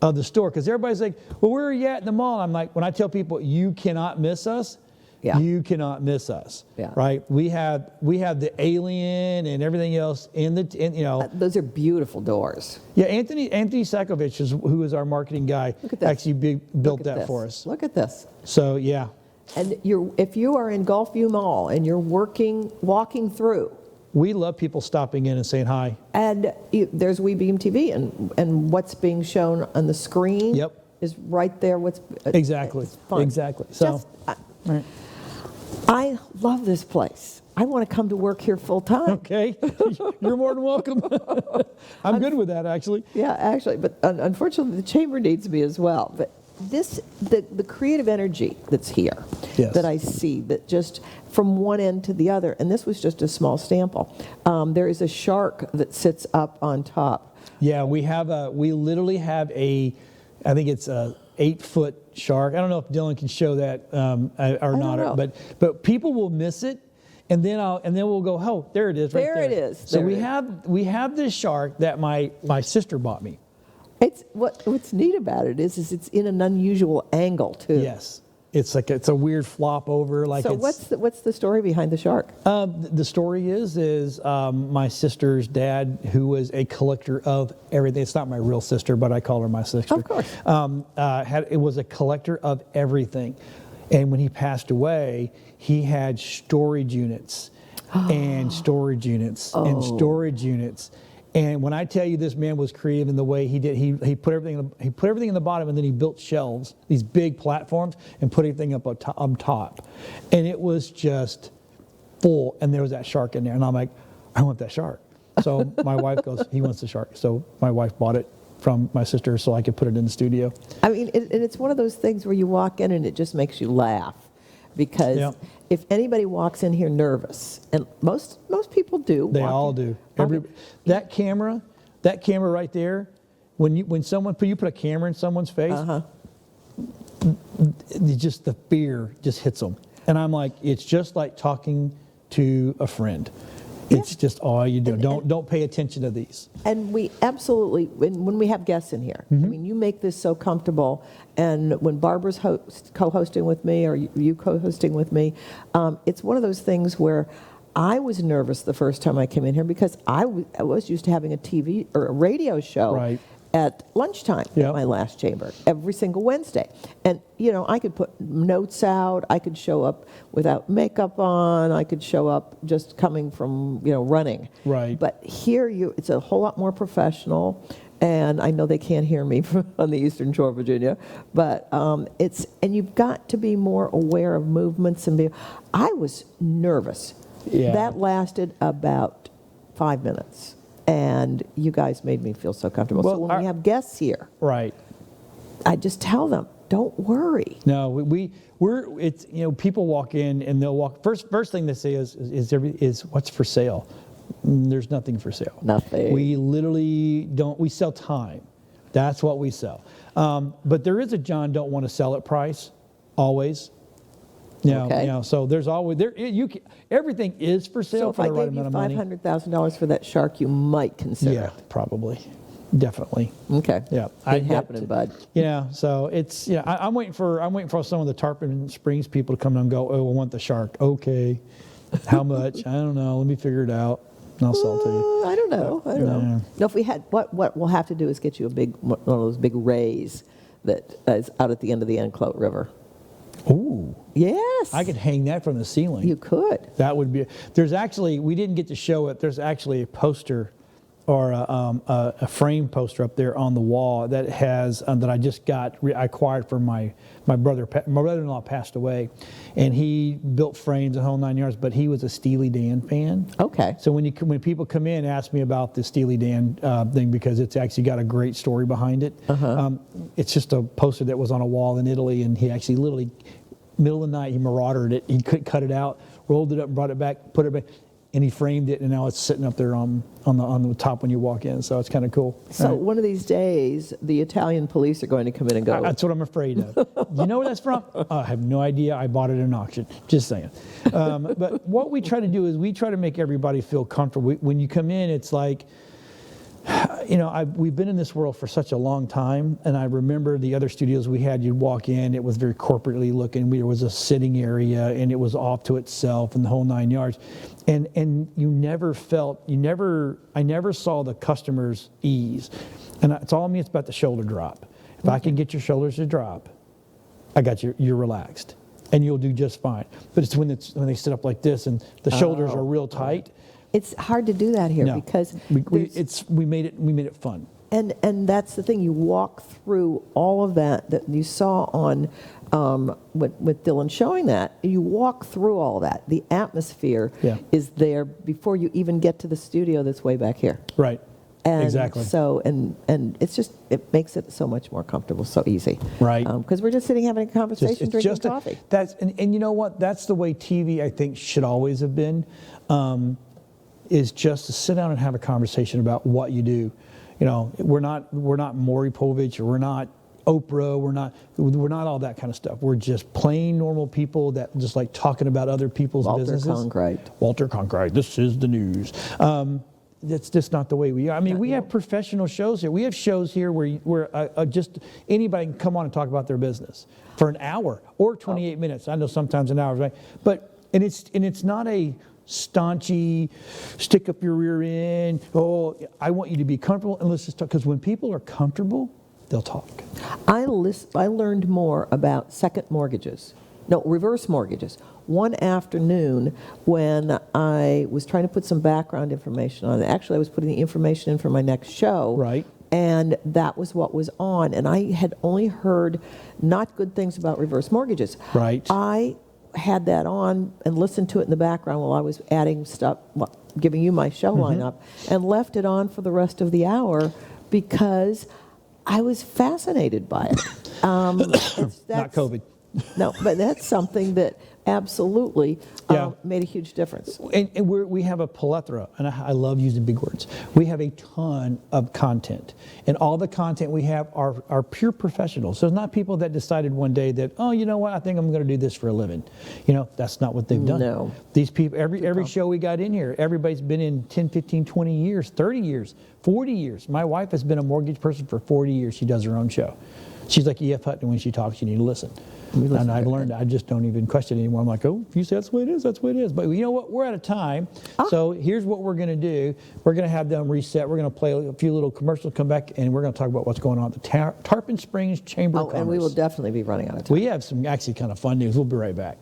of the store, because everybody's like, well, where are you at in the mall? I'm like, when I tell people, you cannot miss us, Yeah. you cannot miss us, Yeah. right? We have the Alien and everything else Those are beautiful doors. Yeah, Anthony Sakovich, who is our marketing guy, Look at this. actually built Look at that this. for us. Look at this. So yeah. And if you are in Gulfview Mall and you're walking through, We love people stopping in and saying hi. and there's WeBeamTV, and what's being shown on the screen Yep. is right there. Exactly. It's fun. Exactly. So, right. I love this place. I want to come to work here full time. Okay, you're more than welcome. I'm good with that, actually. Yeah, actually, but unfortunately, the chamber needs me as well. But the creative energy that's here, Yes. that I see, that just from one end to the other, and this was just a small sample. There is a shark that sits up on top. Yeah, we literally have I think it's a 8-foot shark. I don't know if Dylan can show that or not, know. but people will miss it. And then we'll go, oh, there it is, right there. There it is. So There we it is. have this shark that my sister bought me. It's what's neat about it is it's in an unusual angle too. Yes, it's a weird flop over. Like So it's, what's the story behind the shark? the story is my sister's dad, who was a collector of everything. It's not my real sister, but I call her my sister. Of course. It was a collector of everything, and when he passed away, he had storage units, and storage units, and storage units. And when I tell you this man was creative in the way he did, he put everything in the bottom, and then he built shelves, these big platforms, and put everything up on top. And it was just full, and there was that shark in there. And I'm like, I want that shark. So my wife goes, he wants the shark. So my wife bought it from my sister so I could put it in the studio. I mean, and it's one of those things where you walk in and it just makes you laugh, because Yeah. if anybody walks in here nervous, and most people do, They walk all in- do. walk in- That camera right there, when someone you put a camera in someone's face, just the fear just hits them. And I'm like, it's just like talking to a friend. It's just all you do. Don't pay attention to these. And we absolutely, when we have guests in here, I mean, you make this so comfortable. And when Barbara's co-hosting with me, or you co-hosting with me, it's one of those things where I was nervous the first time I came in here, because I was used to having a TV or a radio show Right. at lunchtime Yep. at my last chamber every single Wednesday. And, I could put notes out, I could show up without makeup on, I could show up just coming from, running. Right. But here it's a whole lot more professional. And I know they can't hear me on the Eastern Shore of Virginia, but and you've got to be more aware of movements I was nervous. Yeah. That lasted about 5 minutes. And you guys made me feel so comfortable. Well, So when we have guests here, Right. I just tell them, don't worry. No, it's people walk in and they'll walk. First thing they say is what's for sale? There's nothing for sale. Nothing. We literally don't. We sell time. That's what we sell. But there is a John don't want to sell at price, always. Okay. So there's always everything is for So sale if for I the right gave you amount of money. $500,000 for that shark, you might consider Yeah, probably, definitely. it. Okay. Yeah, Ain't happening, bud. So it's I'm waiting for some of the Tarpon Springs people to come and go. Oh, I want the shark. Okay, how much? I don't know. Let me figure it out, and I'll sell it to you. I don't know. Yeah. No, if we had, what we'll have to do is get you one of those big rays that is out at the end of the Enclote River. Ooh, Yes. I could hang that from the ceiling. You could. That would be. We didn't get to show it. There's actually a poster or a frame poster up there on the wall that has that I just I acquired for my brother-in-law passed away, and he built frames the whole 9 yards. But he was a Steely Dan fan. Okay. So when people come in, ask me about the Steely Dan thing, because it's actually got a great story behind it. It's just a poster that was on a wall in Italy, and he actually literally, middle of the night, he marauded it. He could cut it out, rolled it up, brought it back, put it back, and he framed it, and now it's sitting up there on the top when you walk in. So it's kind of cool. So one of these days, the Italian police are going to come in and go. That's what I'm afraid of. You know where that's from? I have no idea. I bought it at an auction. Just saying. But what we try to do is we try to make everybody feel comfortable. When you come in, it's like, we've been in this world for such a long time, and I remember the other studios we had, you'd walk in, it was very corporately looking. There was a sitting area, and it was off to itself, and the whole 9 yards. And I never saw the customer's ease. And it's all me, it's about the shoulder drop. If I can get your shoulders to drop, I got you, you're relaxed, and you'll do just fine. But it's when they sit up like this, and the shoulders are real tight. It's hard to do that here because we made it fun. And that's the thing. You walk through all of that you saw on with Dylan showing that. You walk through all that. The atmosphere is there before you even get to the studio that's way back here. Right. And exactly. So and it's just, it makes it so much more comfortable, so easy. Right. Because we're just sitting having a conversation, drinking coffee. And you know what? That's the way TV, I think, should always have been. Is just to sit down and have a conversation about what you do. We're not Maury Povich, or we're not Oprah, we're not all that kind of stuff. We're just plain normal people that just like talking about other people's businesses. Walter Cronkite, this is the news. That's just not the way we are. I mean, we have professional shows here. We have shows here where just anybody can come on and talk about their business for an hour or 28 minutes. I know sometimes an hour, right? And it's not a staunchy, stick up your rear end. Oh, I want you to be comfortable, and let's just talk. Because when people are comfortable, they'll talk. I learned more about reverse mortgages. One afternoon when I was trying to put some background information on it. Actually, I was putting the information in for my next show. Right. And that was what was on. And I had only heard not good things about reverse mortgages. Right. I had that on and listened to it in the background while I was adding stuff, giving you my show lineup, and left it on for the rest of the hour because I was fascinated by it. Not COVID. No, but that's something that absolutely made a huge difference. And we have a plethora, and I love using big words. We have a ton of content, and all the content we have are pure professionals. So it's not people that decided one day that, oh, you know what, I think I'm going to do this for a living. That's not what they've done. No. These people, every show we got in here, everybody's been in 10, 15, 20 years, 30 years, 40 years. My wife has been a mortgage person for 40 years. She does her own show. She's like E.F. Hutton. When she talks, you need to listen. And I've learned, I just don't even question it anymore. I'm like, oh, if you say that's the way it is, that's the way it is. But you know what? We're out of time. So here's what we're going to do. We're going to have them reset. We're going to play a few little commercials, come back, and we're going to talk about what's going on at the Tarpon Springs Chamber of Commerce. And we will definitely be running out of time. We have some actually kind of fun news. We'll be right back.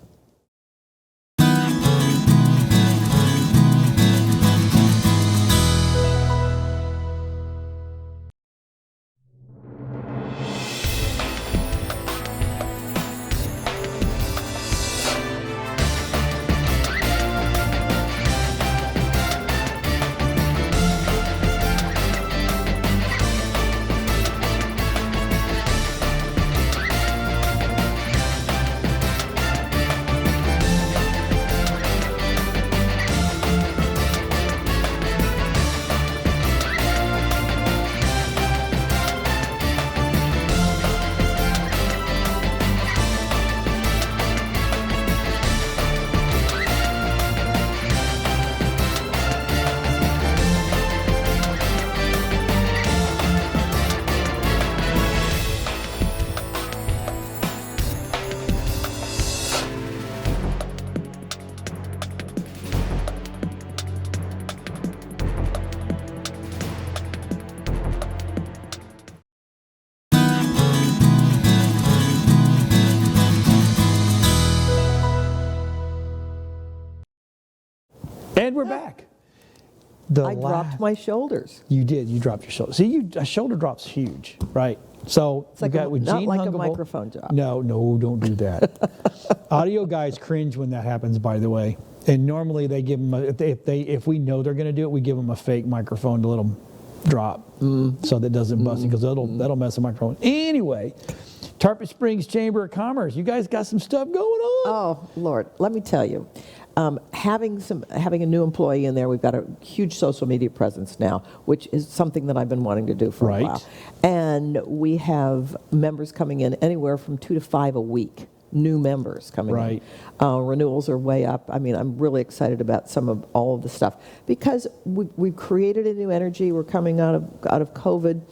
And we're back. I dropped my shoulders. You did. You dropped your shoulder. See, a shoulder drop's huge, right? So It's like we got with not Gene like a Hungeville. microphone drop. No, don't do that. Audio guys cringe when that happens, by the way. And normally they give them if we know they're going to do it, we give them a fake microphone to let them drop, so that doesn't bust it, because that'll mess the microphone. Anyway, Tarpon Springs Chamber of Commerce, you guys got some stuff going on. Oh Lord, let me tell you, having a new employee in there, we've got a huge social media presence now, which is something that I've been wanting to do for a while. And we have members coming in anywhere from 2 to 5 a week. New members coming in. Renewals are way up. I mean, I'm really excited about all of the stuff because we've created a new energy. We're coming out of COVID.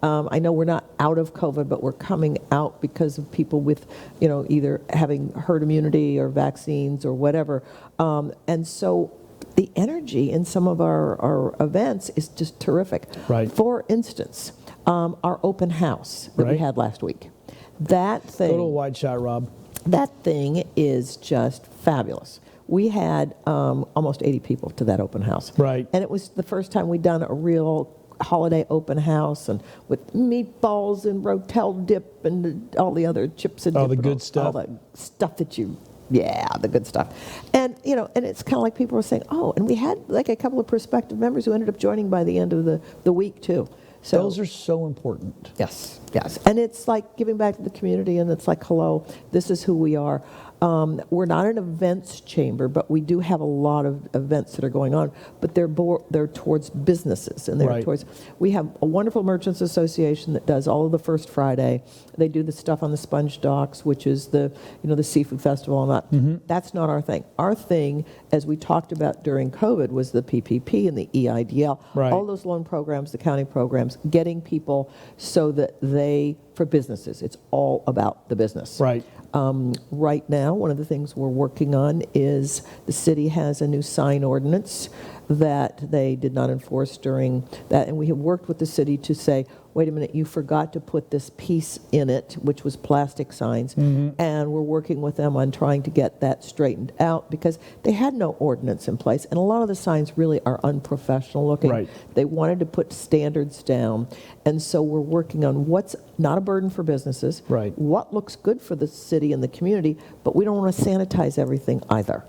I know we're not out of COVID, but we're coming out because of people with, either having herd immunity or vaccines or whatever. And so the energy in some of our events is just terrific. Right. For instance, our open house that we had last week. That thing. Total wide shot, Rob. That thing is just fabulous. We had almost 80 people to that open house. Right. And it was the first time we'd done a real holiday open house, and with meatballs and rotel dip and all the other chips and dip. The good stuff. All the stuff that the good stuff. And, and it's kind of like people were saying, and we had like a couple of prospective members who ended up joining by the end of the week too. So, those are so important. Yes. And it's like giving back to the community, and it's like, hello, this is who we are. We're not an events chamber, but we do have a lot of events that are going on, but they're towards businesses, and they're towards, we have a wonderful Merchants Association that does all of the first Friday. They do the stuff on the Sponge Docks, which is the seafood festival and that. That's not our thing. Our thing, as we talked about during COVID, was the PPP and the EIDL, all those loan programs, the county programs, getting people so that for businesses, it's all about the business. Right now, one of the things we're working on is the city has a new sign ordinance that they did not enforce during that, and we have worked with the city to say, wait a minute, you forgot to put this piece in it, which was plastic signs, and we're working with them on trying to get that straightened out because they had no ordinance in place, and a lot of the signs really are unprofessional looking. They wanted to put standards down, and so we're working on what's not a burden for businesses, what looks good for the city and the community, but we don't want to sanitize everything either.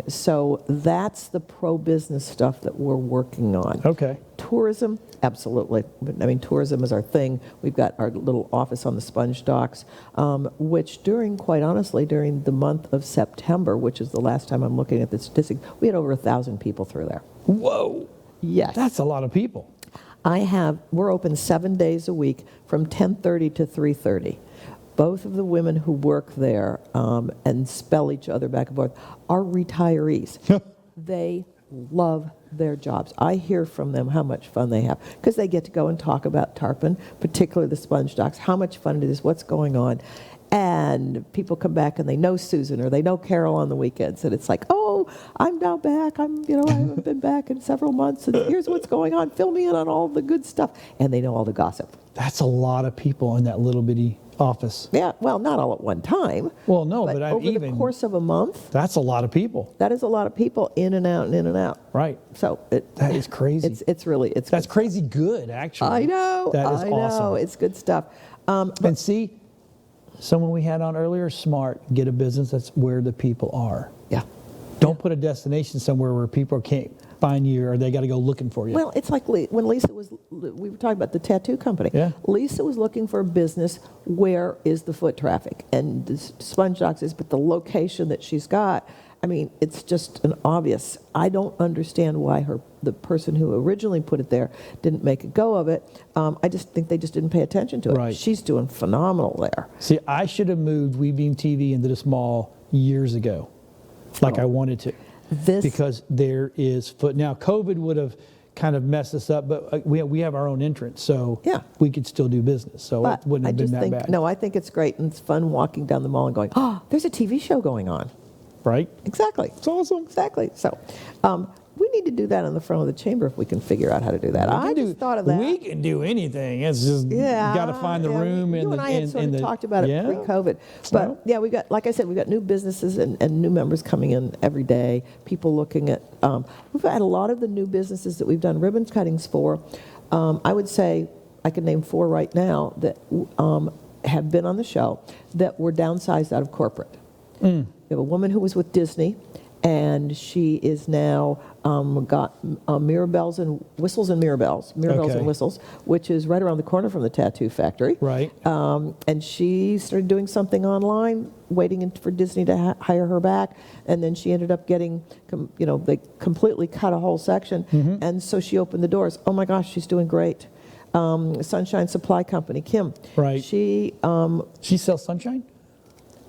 So that's the pro-business stuff that we're working on. Tourism, absolutely. I mean, tourism is our thing. We've got our little office on the Sponge Docks, which quite honestly, during the month of September, which is the last time I'm looking at the statistic, we had over 1,000 people through there. Whoa. Yes. That's a lot of people. We're open 7 days a week from 10:30 to 3:30. Both of the women who work there and spell each other back and forth are retirees. They love their jobs. I hear from them how much fun they have because they get to go and talk about Tarpon, particularly the Sponge Docks, how much fun it is, what's going on. And people come back and they know Susan or they know Carol on the weekends, and it's like, oh, I'm now back. I haven't been back in several months, and here's what's going on. Fill me in on all the good stuff, and they know all the gossip. That's a lot of people in that little bitty office. Yeah, well, not all at one time. Well, no, but over the course of a month. That's a lot of people. That is a lot of people in and out and in and out. So that is crazy. That's crazy good, actually. I know. That is awesome. It's good stuff. And see, someone we had on earlier, smart, get a business that's where the people are. Don't put a destination somewhere where people can't find you or they got to go looking for you. Well, it's like when Lisa we were talking about the tattoo company. Lisa was looking for a business where is the foot traffic, and the Sponge Docks is, but the location that she's got, I mean, it's just an obvious. I don't understand why the person who originally put it there didn't make a go of it. I just think they just didn't pay attention to it. She's doing phenomenal there. See, I should have moved WeBeamTV into this mall years ago, like I wanted to. Because there is foot. Now, COVID would have kind of messed us up, but we have our own entrance, so we could still do business. So it wouldn't have been that bad. No, I think it's great, and it's fun walking down the mall and going, oh, there's a TV show going on. Right? Exactly. It's awesome. Exactly. So we need to do that in the front of the chamber if we can figure out how to do that. I just thought of that. We can do anything. It's just got to find the room you and I had sort of talked about it pre-COVID. But Well. yeah, we got, like I said, we got new businesses and new members coming in every day. People looking at. We've had a lot of the new businesses that we've done ribbon cuttings for. I would say I could name 4 right now that have been on the show that were downsized out of corporate. We have a woman who was with Disney, and she is now got Mirabelle's and Whistles and Mirabelle's Okay. and Whistles, which is right around the corner from the tattoo factory. Right. And she started doing something online, waiting for Disney to hire her back, and then she ended up getting, they completely cut a whole section, and so she opened the doors. Oh my gosh, she's doing great. Sunshine Supply Company, Kim. Right. She sells sunshine?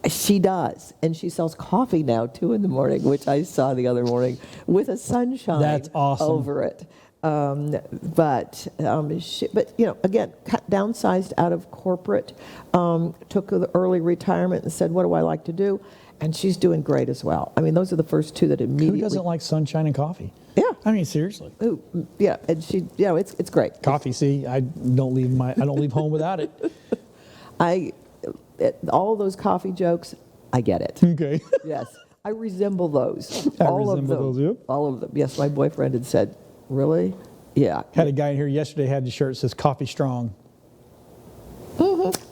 She does, and she sells coffee now too in the morning, which I saw the other morning with a sunshine. That's awesome. Over it. But again, downsized out of corporate, took the early retirement and said, "What do I like to do?" And she's doing great as well. I mean, those are the first 2 that immediately. Who doesn't like sunshine and coffee? Yeah. I mean, seriously. Ooh, yeah, and she, it's great. Coffee. See, I don't leave home without it. All those coffee jokes, I get it. Okay. Yes, I resemble those. I All of resemble them. those, yep. All of them. Yes, my boyfriend had said, "Really?" Yeah. Had a guy in here yesterday had the shirt that says "Coffee Strong."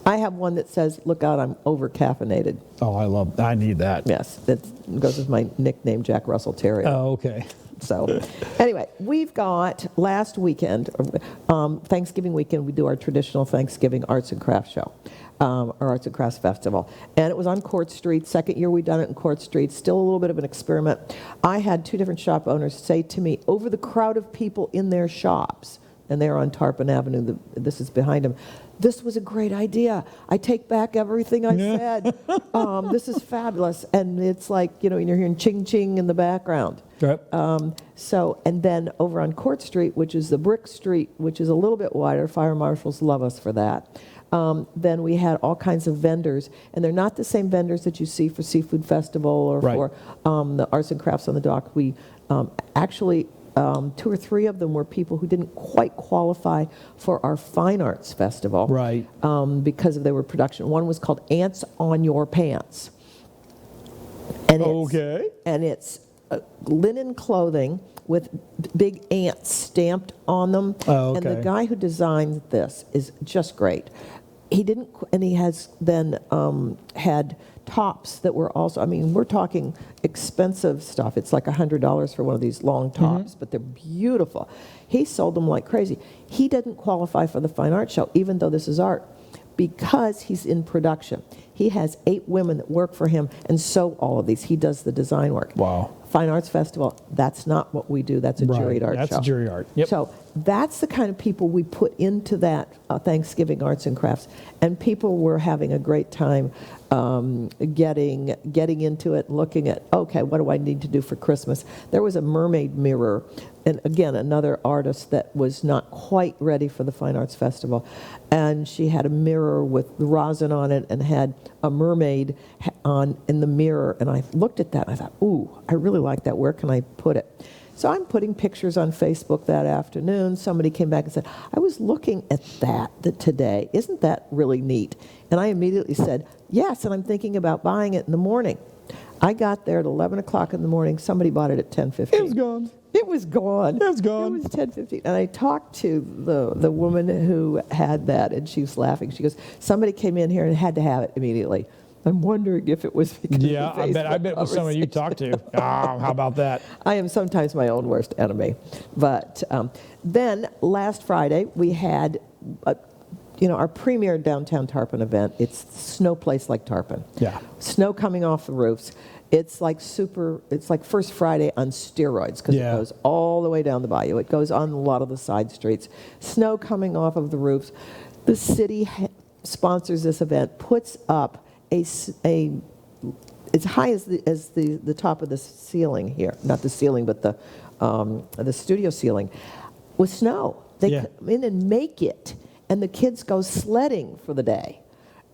I have one that says, "Look out, I'm over caffeinated." Oh, I need that. Yes, that goes with my nickname, Jack Russell Terrier. Oh, okay. So, anyway, we've got last weekend, Thanksgiving weekend, we do our traditional Thanksgiving Arts and Crafts show, our Arts and Crafts Festival. And it was on Court Street. Second year we've done it in Court Street. Still a little bit of an experiment. I had 2 different shop owners say to me, over the crowd of people in their shops, and they're on Tarpon Avenue, this is behind them, "This was a great idea. I take back everything I said. This is fabulous." And it's like, you're hearing ching ching in the background. Yep. And then over on Court Street, which is the brick street, which is a little bit wider, fire marshals love us for that. Then we had all kinds of vendors, and they're not the same vendors that you see for Seafood Festival or Right. for the Arts and Crafts on the Dock. We actually, 2 or 3 of them were people who didn't quite qualify for our Fine Arts Festival. Right. Because they were production. One was called Ants on Your Pants. And it's linen clothing with big ants stamped on them. Oh, And the okay. guy who designed this is just great. He has then had tops that were also, we're talking expensive stuff. It's like $100 for one of these long tops, but they're beautiful. He sold them like crazy. He didn't qualify for the Fine Art Show, even though this is art, because he's in production. He has 8 women that work for him and sew all of these. He does the design work. Wow. Fine Arts Festival, that's not what we do. That's a juried art show. That's jury art. Yep. So that's the kind of people we put into that Thanksgiving Arts and Crafts. And people were having a great time getting into it, looking at, okay, what do I need to do for Christmas? There was a mermaid mirror. And again, another artist that was not quite ready for the Fine Arts Festival. And she had a mirror with rosin on it and had a mermaid in the mirror. And I looked at that and I thought, ooh, I really like that. Where can I put it? So I'm putting pictures on Facebook that afternoon. Somebody came back and said, I was looking at that today. Isn't that really neat? And I immediately said, yes, and I'm thinking about buying it in the morning. I got there at 11 o'clock in the morning. Somebody bought it at 10:15. It was gone. It was gone. It was gone. It was 10:15. And I talked to the woman who had that, and she was laughing. She goes, somebody came in here and had to have it immediately. I'm wondering if it was because Yeah, of the I bet it was someone you talked to. How about that? I am sometimes my own worst enemy. But then last Friday, we had our premier downtown Tarpon event. It's snow place like Tarpon. Yeah. Snow coming off the roofs. It's like First Friday on steroids because Yeah. it goes all the way down the bayou. It goes on a lot of the side streets. Snow coming off of the roofs. The city sponsors this event, puts up as high as the top of the ceiling here, not the ceiling, but the studio ceiling, with snow. They come in and make it, and the kids go sledding for the day.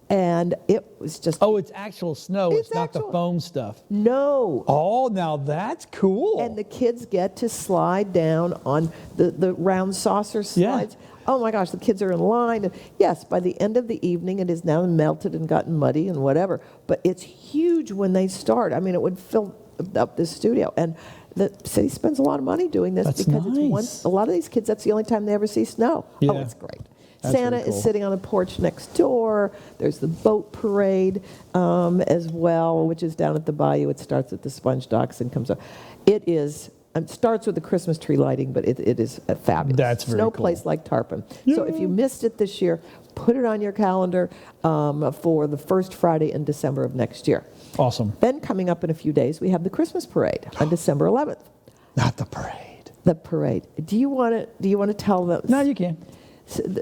and it was just Oh, it's actual snow. It's not the actual. foam stuff. no. Oh, now that's cool. And the kids get to slide down on the round saucer slides. Oh my gosh, the kids are in line. And yes, by the end of the evening, it is now melted and gotten muddy and whatever. But it's huge when they start. I mean, it would fill up this studio. And the city spends a lot of money doing this That's because nice. a lot of these kids, that's the only time they ever see snow. Yeah. Oh, it's great. That's Santa very cool. is sitting on the porch next door. There's the boat parade as well, which is down at the bayou. It starts at the sponge docks and comes up. It is. It starts with the Christmas tree lighting, but it is fabulous. That's very no cool. place like Tarpon. So if you missed it this year, put it on your calendar for the first Friday in December of next year. Awesome. Then coming up in a few days, we have the Christmas parade on December 11th. Not the parade. The parade. Do you want to tell them? No, you can.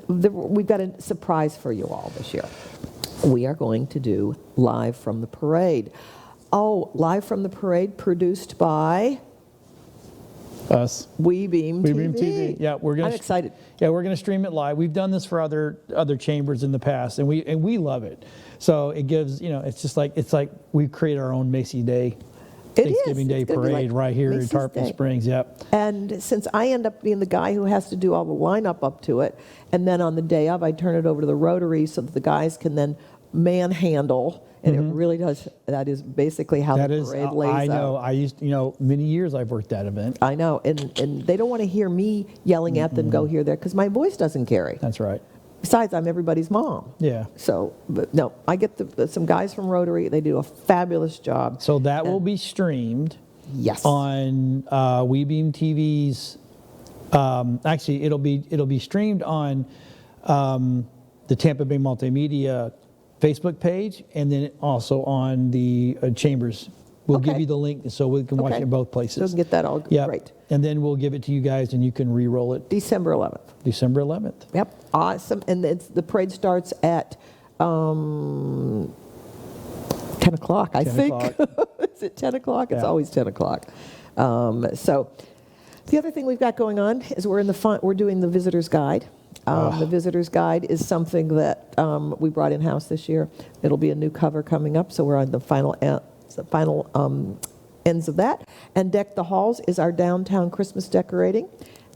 We've got a surprise for you all this year. We are going to do Live from the Parade. Oh, Live from the Parade produced by Us. WeBeamTV. WeBeamTV. Yeah, we're gonna. I'm excited. Yeah, we're gonna stream it live. We've done this for other chambers in the past, and we love it. So it gives, it's just like we create our own Macy's Day, Thanksgiving Day It's gonna be parade like right here Macy's in Tarpon Day. Springs. Yep. And since I end up being the guy who has to do all the lineup up to it, and then on the day of, I turn it over to the Rotary so that the guys can then manhandle, and it really does. That is basically how That the is. parade lays I know. out. I used. Many years I've worked that event. I know, and they don't want to hear me yelling at them, go here, there, because my voice doesn't carry. That's right. Besides, I'm everybody's mom. Yeah. So, but no, I get some guys from Rotary. They do a fabulous job. So that will be streamed Yes. on WeBeam TV's. Actually, it'll be streamed on the Tampa Bay Multimedia Facebook page, and then also on the Chambers. We'll give Okay. you the link so we can watch Okay. it in both So places. we can get that all Yeah. great. And then we'll give it to you guys, and you can re-roll it December 11th. December 11th. Yep, awesome. And the parade starts at 10 o'clock, I 10 think. o'clock. Is it 10 o'clock? It's Yeah. always 10 o'clock. So the other thing we've got going on is we're doing the visitor's guide. The visitor's guide is something that we brought in-house this year. It'll be a new cover coming up, so we're on the final ends of that. And Deck the Halls is our downtown Christmas decorating.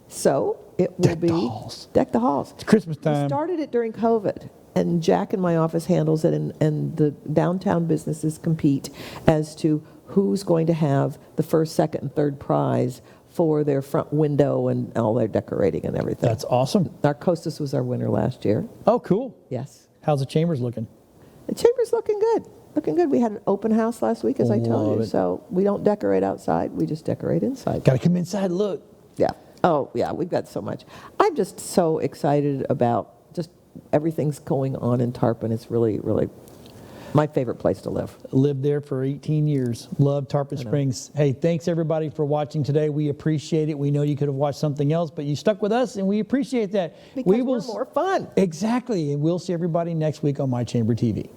So it will Deck the be Halls. Deck the Halls. It's Christmas We time. started it during COVID, and Jack in my office handles it, and the downtown businesses compete as to who's going to have the first, second, and third prize for their front window and all their decorating and everything. That's awesome. Our Costas was our winner last year. Oh, cool. Yes. How's the Chambers looking? The chamber's looking good. Looking good. We had an open house last week, as I told Love you. it. So we don't decorate outside. We just decorate inside. Got to come inside and look. Yeah. Oh, yeah. We've got so much. I'm just so excited about just everything's going on in Tarpon. It's really, really my favorite place to live. Lived there for 18 years. Love Tarpon Springs. Hey, thanks everybody for watching today. We appreciate it. We know you could have watched something else, but you stuck with us, and we appreciate that. Because we we're more fun. Exactly, and we'll see everybody next week on My Chamber TV.